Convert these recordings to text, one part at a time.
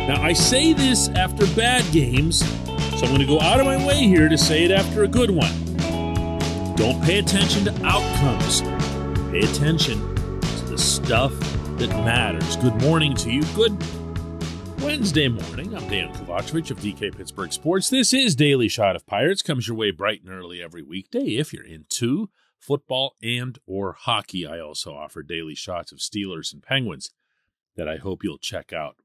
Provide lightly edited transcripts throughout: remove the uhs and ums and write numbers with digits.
Now, I say this after bad games, so I'm going to go out of my way here to say it after a good one. Don't pay attention to outcomes. Pay attention to the stuff that matters. Good morning to you. Good Wednesday morning. I'm Dejan Kovacevic of DK Pittsburgh Sports. This is Daily Shot of Pirates. Comes your way bright and early every weekday if you're into football and or hockey. I also offer daily shots of Steelers and Penguins that I hope you'll check out.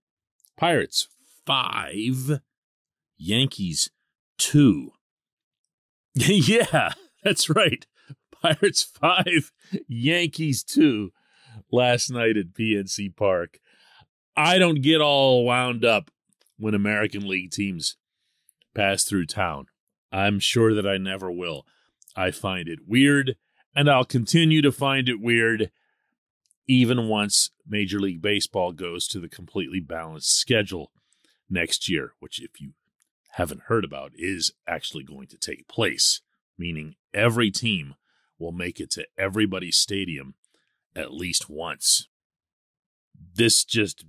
Pirates 5, Yankees 2. Yeah, that's right. Pirates 5, Yankees 2 last night at PNC Park. I don't get all wound up when American League teams pass through town. I'm sure that I never will. I find it weird, and I'll continue to find it weird even once Major League Baseball goes to the completely balanced schedule next year, which, if you haven't heard about, is actually going to take place, meaning every team will make it to everybody's stadium at least once. This just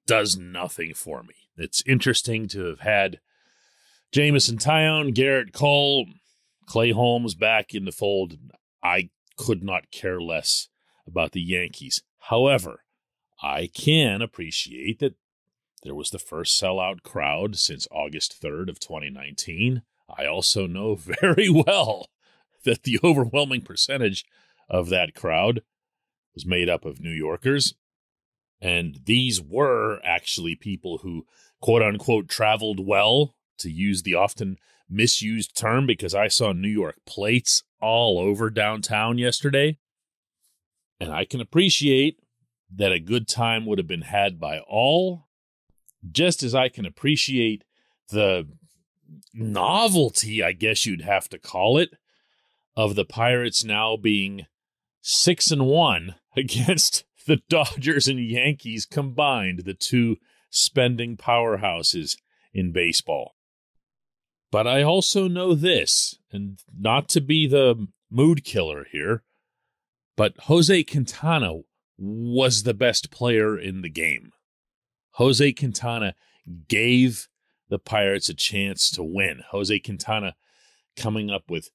does nothing for me. It's interesting to have had Jameson Taillon, Garrett Cole, Clay Holmes back in the fold. I could not care less about the Yankees. However, I can appreciate that there was the first sellout crowd since August 3rd of 2019. I also know very well that the overwhelming percentage of that crowd was made up of New Yorkers. And these were actually people who, quote-unquote, traveled well, to use the often misused term, because I saw New York plates all over downtown yesterday. And I can appreciate that a good time would have been had by all, just as I can appreciate the novelty, I guess you'd have to call it, of the Pirates now being 6-1 against the Dodgers and Yankees combined, the two spending powerhouses in baseball. But I also know this, and not to be the mood killer here, but Jose Quintana was the best player in the game. Jose Quintana gave the Pirates a chance to win. Jose Quintana coming up with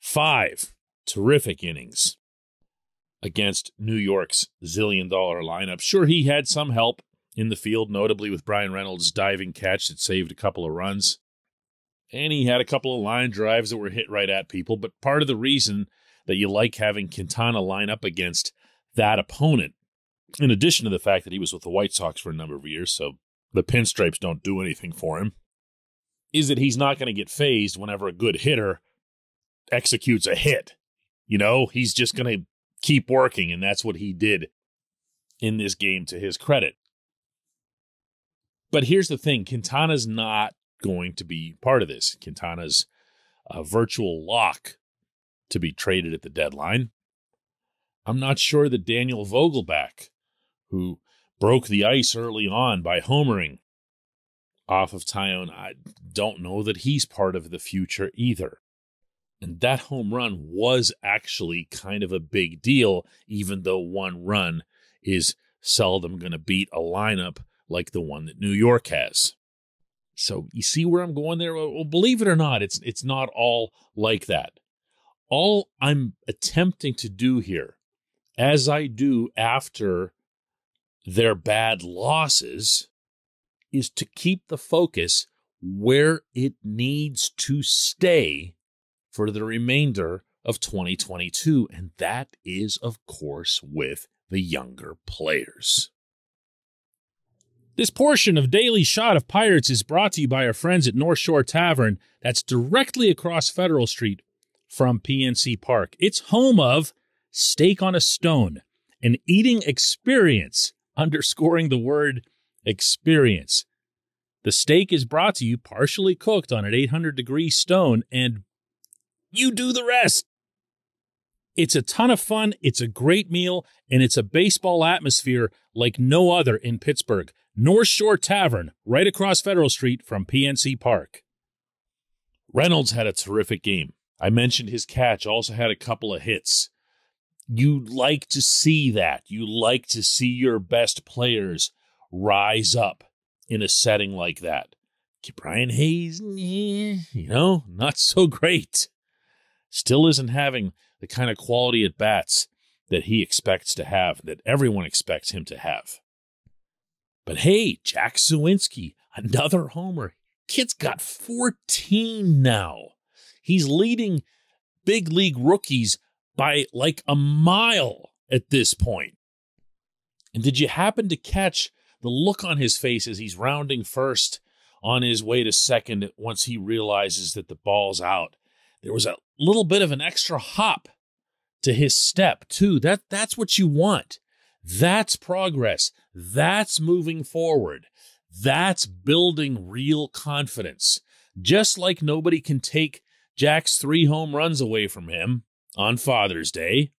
5 terrific innings against New York's zillion-dollar lineup. Sure, he had some help in the field, notably with Brian Reynolds' diving catch that saved a couple of runs. And he had a couple of line drives that were hit right at people. But part of the reason that you like having Quintana line up against that opponent, in addition to the fact that he was with the White Sox for a number of years, so the pinstripes don't do anything for him, is that he's not going to get phased whenever a good hitter executes a hit. You know, he's just going to keep working, and that's what he did in this game, to his credit. But here's the thing. Quintana's not going to be part of this. Quintana's a virtual lock to be traded at the deadline. I'm not sure that Daniel Vogelback, who broke the ice early on by homering off of Taillon, I don't know that he's part of the future either. And that home run was actually kind of a big deal, even though one run is seldom going to beat a lineup like the one that New York has. So you see where I'm going there? Well, believe it or not, it's not all like that. All I'm attempting to do here, as I do after their bad losses, is to keep the focus where it needs to stay for the remainder of 2022, and that is, of course, with the younger players. This portion of Daily Shot of Pirates is brought to you by our friends at North Shore Tavern, that's directly across Federal Street from PNC Park. It's home of Steak on a Stone, an eating experience, underscoring the word experience. The steak is brought to you partially cooked on an 800-degree stone, and you do the rest. It's a ton of fun, it's a great meal, and it's a baseball atmosphere like no other in Pittsburgh. North Shore Tavern, right across Federal Street from PNC Park. Reynolds had a terrific game. I mentioned his catch, also had a couple of hits. You like to see that. You like to see your best players rise up in a setting like that. Brian Hayes, not so great. Still isn't having the kind of quality at bats that he expects to have, that everyone expects him to have. But hey, Jack Suwinski, another homer. Kid's got 14 now. He's leading big league rookies by like a mile at this point. And did you happen to catch the look on his face as he's rounding first on his way to second once he realizes that the ball's out? There was a little bit of an extra hop to his step, too. That's what you want. That's progress. That's moving forward. That's building real confidence. Just like nobody can take Jack's 3 home runs away from him on Father's Day,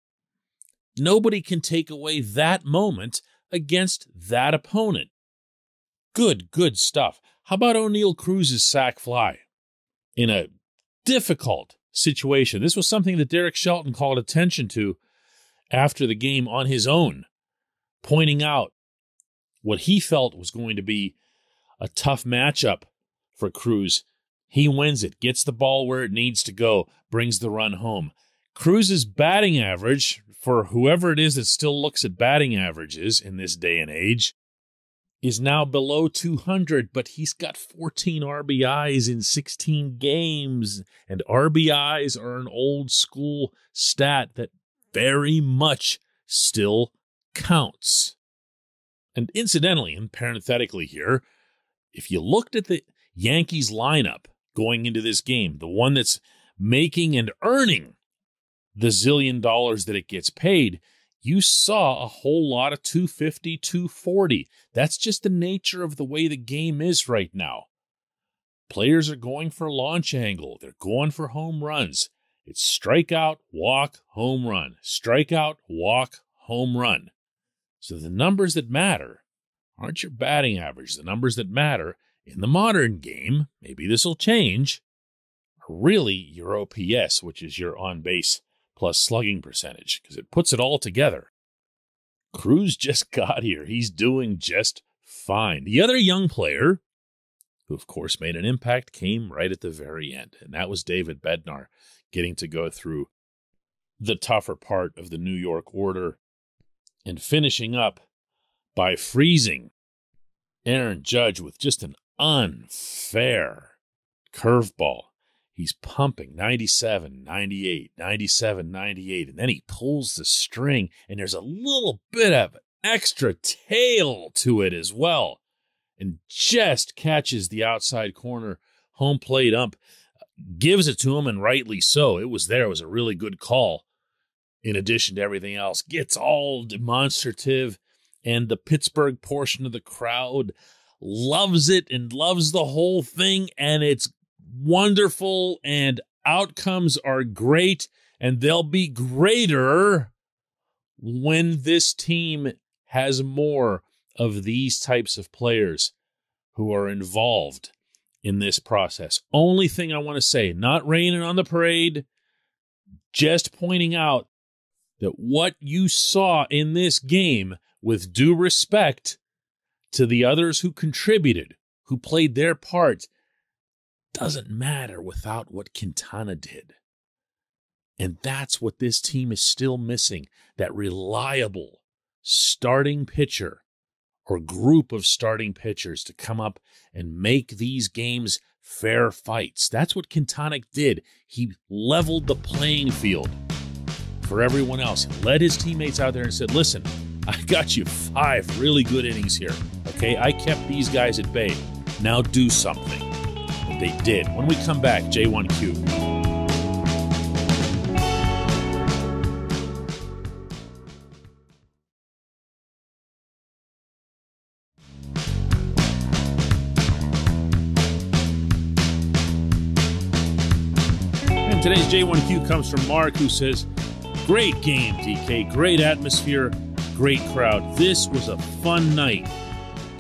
nobody can take away that moment against that opponent. Good stuff. How about O'Neal Cruz's sac fly? In a difficult situation. This was something that Derek Shelton called attention to after the game on his own, pointing out what he felt was going to be a tough matchup for Cruz. He wins it, gets the ball where it needs to go, brings the run home. Cruz's batting average, for whoever it is that still looks at batting averages in this day and age, is now below 200, but he's got 14 RBIs in 16 games, and RBIs are an old school stat that very much still counts. And incidentally, and parenthetically here, if you looked at the Yankees lineup going into this game, the one that's making and earning the zillion dollars that it gets paid, you saw a whole lot of 250, 240. That's just the nature of the way the game is right now. Players are going for launch angle. They're going for home runs. It's strikeout, walk, home run. Strikeout, walk, home run. So the numbers that matter aren't your batting average. The numbers that matter in the modern game, maybe this will change, are really your OPS, which is your on-base plus slugging percentage, because it puts it all together. Cruz just got here. He's doing just fine. The other young player, who of course made an impact, came right at the very end, and that was David Bednar, getting to go through the tougher part of the New York order and finishing up by freezing Aaron Judge with just an unfair curveball. He's pumping 97, 98, 97, 98, and then he pulls the string, and there's a little bit of extra tail to it as well, and just catches the outside corner home plate ump, gives it to him, and rightly so. It was there. It was a really good call in addition to everything else. Gets all demonstrative, and the Pittsburgh portion of the crowd loves it and loves the whole thing, and it's wonderful, and outcomes are great, and they'll be greater when this team has more of these types of players who are involved in this process. Only thing I want to say, not raining on the parade, just pointing out that what you saw in this game, with due respect to the others who contributed, who played their part, doesn't matter without what Quintana did. And that's what this team is still missing, that reliable starting pitcher or group of starting pitchers to come up and make these games fair fights. That's what Quintana did. He leveled the playing field for everyone else. He led his teammates out there and said, listen, I got you 5 really good innings here. Okay, I kept these guys at bay. Now do something. They did. When we come back, J1Q. And today's J1Q comes from Mark, who says, great game, DK. Great atmosphere, great crowd. This was a fun night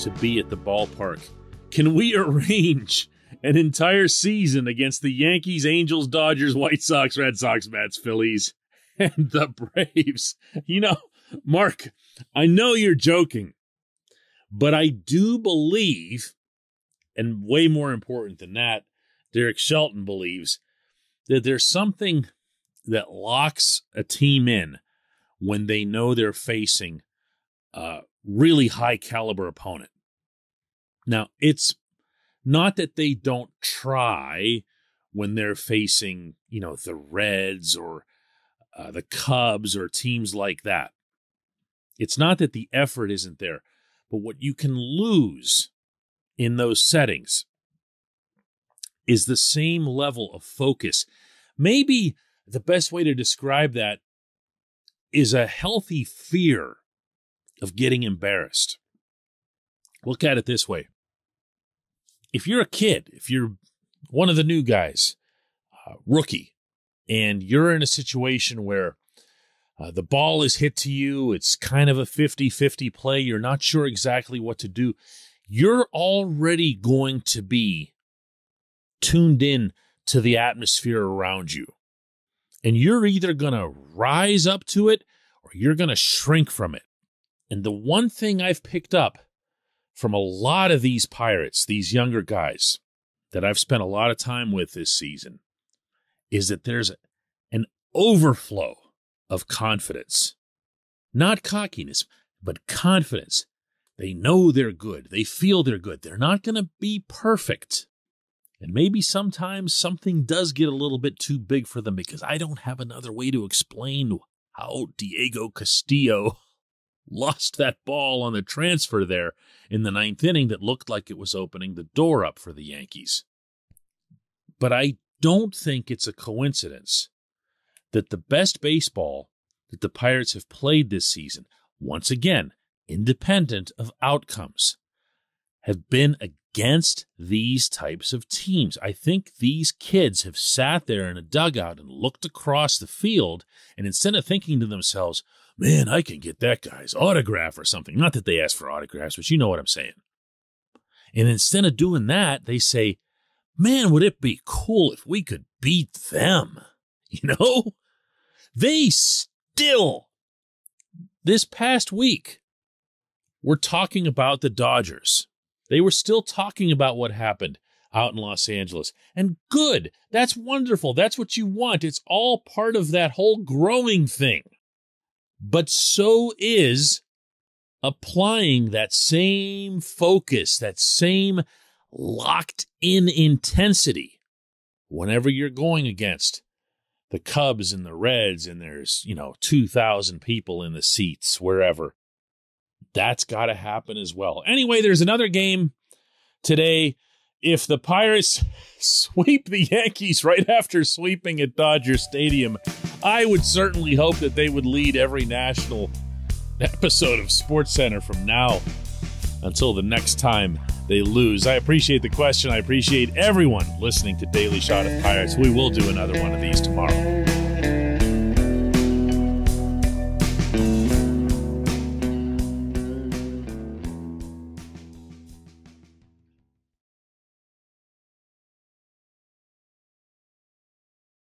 to be at the ballpark. Can we arrange an entire season against the Yankees, Angels, Dodgers, White Sox, Red Sox, Mets, Phillies, and the Braves? Mark, I know you're joking, but I do believe And way more important than that, Derek Shelton believes that there's something that locks a team in when they know they're facing a really high caliber opponent. Now, it's not that they don't try when they're facing, the Reds or the Cubs or teams like that. It's not that the effort isn't there, but what you can lose in those settings is the same level of focus. Maybe the best way to describe that is a healthy fear of getting embarrassed. Look at it this way. If you're a kid, if you're one of the new guys, rookie, and you're in a situation where the ball is hit to you, it's kind of a 50-50 play, you're not sure exactly what to do, you're already going to be tuned in to the atmosphere around you. And you're either going to rise up to it or you're going to shrink from it. And the one thing I've picked up from a lot of these Pirates, these younger guys that I've spent a lot of time with this season, is that there's an overflow of confidence. Not cockiness, but confidence. They know they're good. They feel they're good. They're not going to be perfect. And maybe sometimes something does get a little bit too big for them because I don't have another way to explain how Diego Castillo lost that ball on the transfer there in the ninth inning that looked like it was opening the door up for the Yankees. But I don't think it's a coincidence that the best baseball that the Pirates have played this season, once again, independent of outcomes, have been against these types of teams. I think these kids have sat there in a dugout and looked across the field, and instead of thinking to themselves, man, I can get that guy's autograph or something. Not that they ask for autographs, but you know what I'm saying. And instead of doing that, they say, man, would it be cool if we could beat them? They still, this past week, were talking about the Dodgers. They were still talking about what happened out in Los Angeles. And good. That's wonderful. That's what you want. It's all part of that whole growing thing. But so is applying that same focus, that same locked-in intensity whenever you're going against the Cubs and the Reds and there's, 2,000 people in the seats, wherever. That's got to happen as well. Anyway, there's another game today. If the Pirates sweep the Yankees right after sweeping at Dodger Stadium, I would certainly hope that they would lead every national episode of SportsCenter from now until the next time they lose. I appreciate the question. I appreciate everyone listening to Daily Shot of Pirates. We will do another one of these tomorrow.